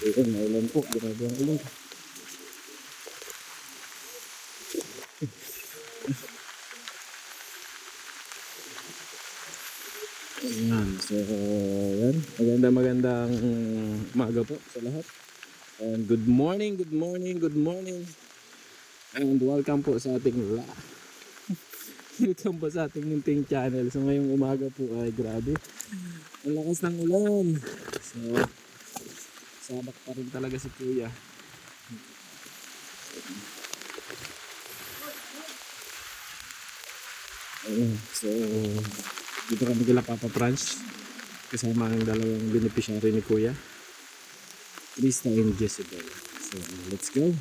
Ayan, maulan po. Grabe ang ulan. Ayan. So, yan. Magandang umaga po sa lahat. And good morning, good morning, good morning. And welcome po sa ating welcome po sa ating munting channel. So ngayong umaga po ay grabe. Ang lakas ng ulan. So, sabak pa rin talaga si Kuya. Ayun. So, dito kami kila Papa Franz. Kasama ang dalawang beneficiary ni Kuya, Krista and Jezebel. So, let's go.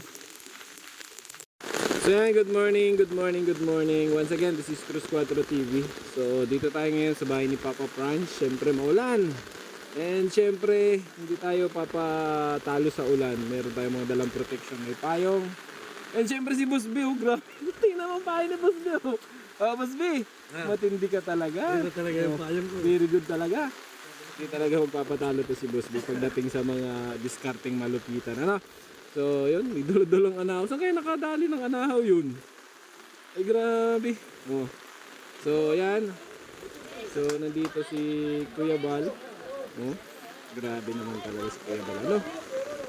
So, good morning, good morning, good morning. Once again, this is Cruz 4 TV. So, dito tayo ngayon sa bahay ni Papa Franz. Siyempre, maulan. And siyempre, hindi tayo papatalo sa ulan. Meron tayong mga dalang protection. May payong. And siyempre si Boss B, oh, grabe. Tingnan mo ang pahay ni Boss B. Boss B, matindi ka talaga. Ito talaga yung payong ko. Very good talaga. Hindi talaga magpapatalo to si Boss B pagdating sa mga discarding malupitan. Ano? So, yun. May dulong anahaw. Saan kayo nakadali ng anahaw yun? Ay, grabe. Oh. So, yan. So, nandito si Kuya Bal. Oh, grabe naman talaga si Kuya Bal. Ano?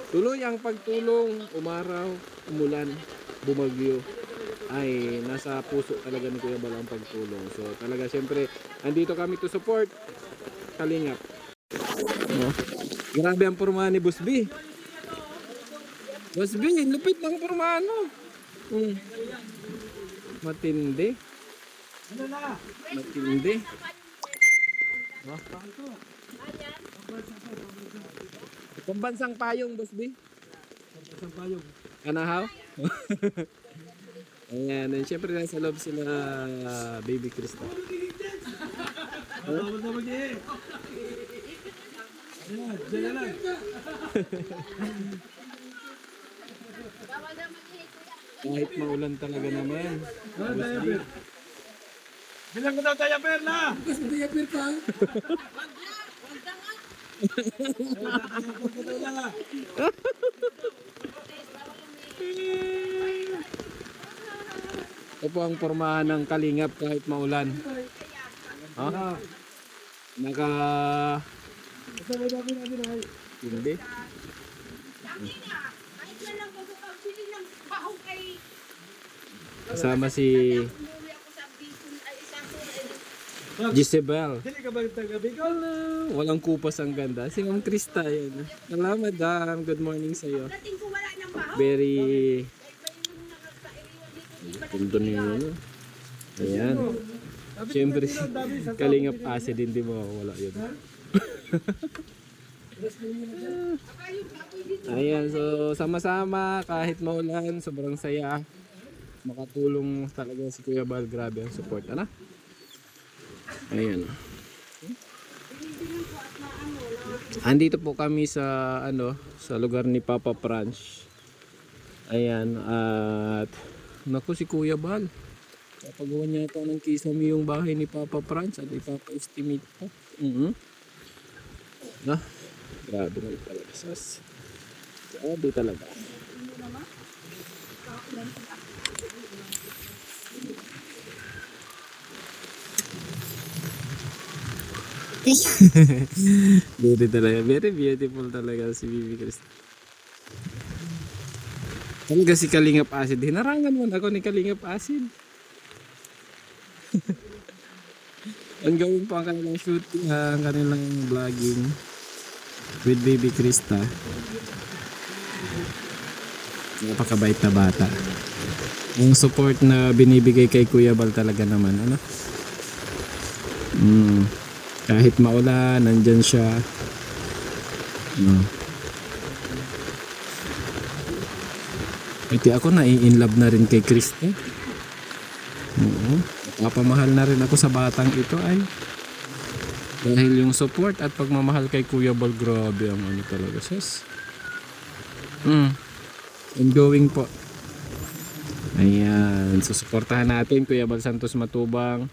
Tuloy ang pagtulong, umaraw, umulan, bumagyo. Ay, nasa puso talaga ni Kuya Bal ang pagtulong. So, talaga siyempre, andito kami to support Kalingap. Oh, grabe ang pormahan ni Boss B. Boss B, lupit ng pormahan mo. Matindi. Matindi. Oh. Pambansang payong, Boss B. Pambansang payong. Anahaw? Ayan, and syempre nasa loob sila Baby Krista. Bawal na mag-i. Ayan, dyan na lang. Kahit maulan talaga naman. Boss B. Bilang ko daw tayo, Perla! Kasi diaper ka. Ito po ang pormahan ng Kalingap kahit maulan. Ha? Naka... Hindi. Kasama si Jezebel. Hindi ka ba taga-gabi ko? Walang kupas ang ganda. Si Ma'am Krista yan. Salamat, Madam. Good morning sa iyo. Very... Tundo niyo yun. Ayan. Siyempre, Kalingap acid, hindi mo wala yun. Ayan, so sama-sama, kahit maulan, sobrang saya. Makatulong talaga si Kuya Bal. Grabe ang support. Ano? Ayan. Andito po kami sa sa lugar ni Papa Franz. Ayan, at naku si Kuya Bal. Papagawa niya ito ng kisame yung bahay ni Papa Franz at ipapa-estimate pa. Grabe naman talaga, sas. Grabe talaga. Very talaga, very beautiful talaga si Bibi Krista. Talaga si Kalingap Acid. Hinarangan mo na ako ni Kalingap Acid. Ang gawin po ang kanilang shooting, ang kanilang vlogging with Baby Krista. Napakabait na bata. Ang support na binibigay kay Kuya Bal talaga naman, ano? Kahit maulan, nandyan siya. Iti ako nai-inlove na rin kay Krista. Napamahal na rin ako sa batang ito ay. Dahil yung support at pagmamahal kay Kuya Bal, grabe ang ano talaga, sis. Ongoing po. Ayan, susuportahan natin Kuya Bal Santos Matubang.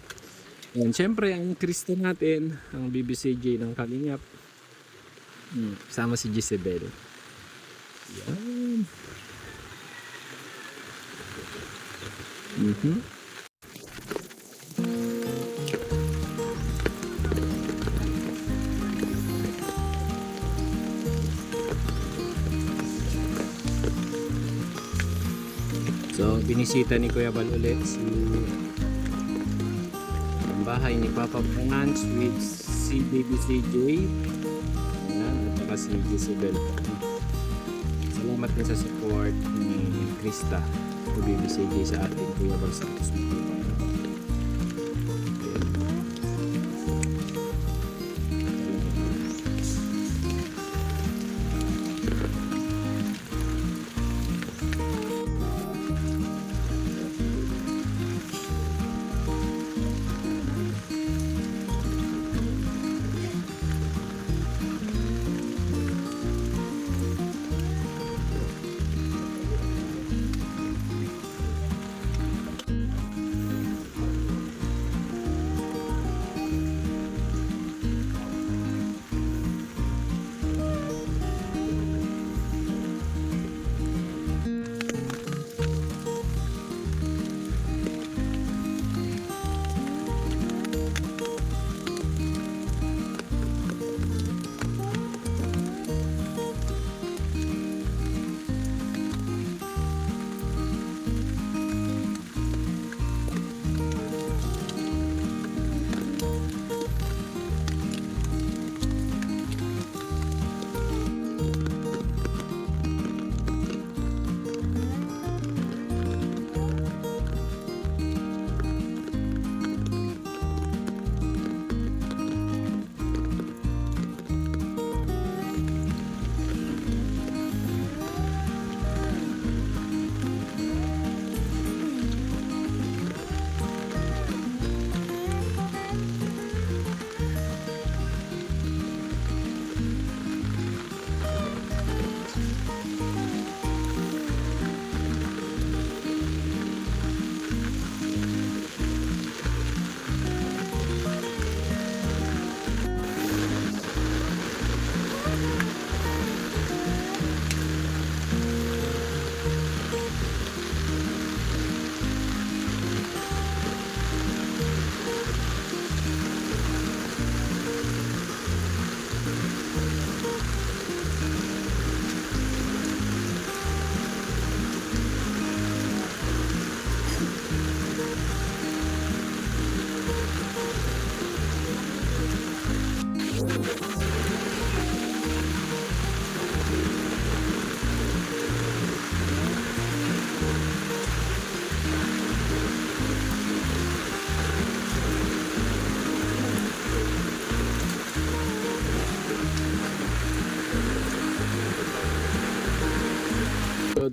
Yan, syempre ang Krista natin, ang BBCJ ng Kalingap. Sama si Jezebel. Yan. Mhm. So, binisita ni Kuya Bal ulit ang bahay ni Papa Franz with si Baby CJ. Ayan, at saka si Gisabel. Salamat din sa support ni Krista o Baby CJ sa ating Kuya Bal Santos.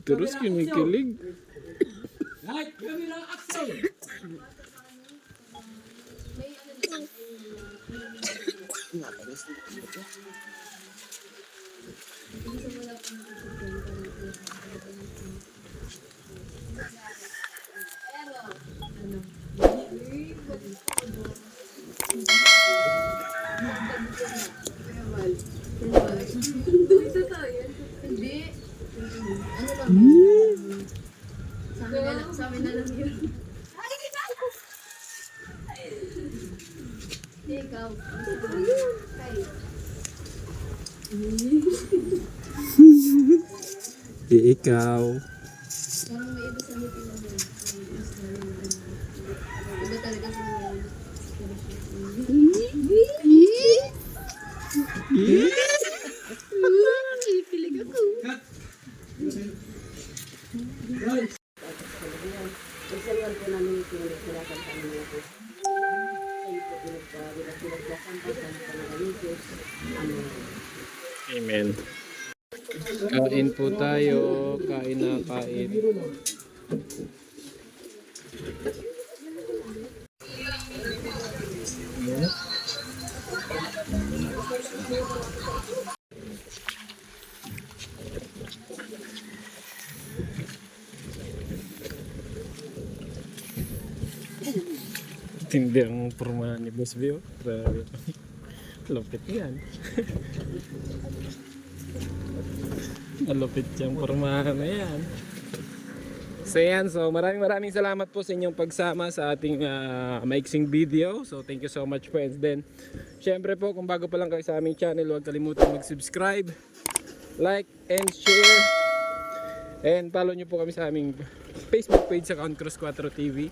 Terus kinikilig. Right, camera action! Hindi. Ano lang? Sa amin na lang yun. Hindi, ikaw. Kay. Ikaw. Parang may iba sa meeting naman. Iba talaga sa mga Pilig ako. Right! Isalawan po namin yung pinagkulasan sa mga po. Ay po pinagkulasan pa sa mga Diyos. Amen. Amen. Kain po tayo. Kain na kain. Tindi ang pormahan ni Boss Bio. Grabe. Lupit yan. Malupit siyang pormahan na yan. So yan, so maraming salamat po sa inyong pagsama sa ating maiksing video. So thank you so much friends. Then syempre po kung bago pa lang kayo sa aming channel, huwag kalimutan mag-subscribe, like and share. And follow nyo po kami sa aming Facebook page account Cross 4 TV.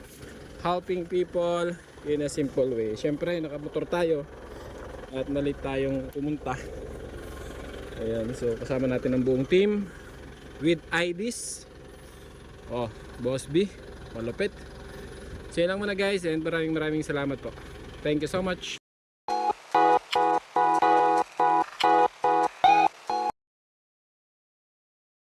Helping people in a simple way. Syempre nakamotor tayo at nalit tayong pumunta. Ayan, so kasama natin ang buong team with IDs. Oh, Boss B, malupit. So yun lang muna guys, and maraming salamat po. Thank you so much.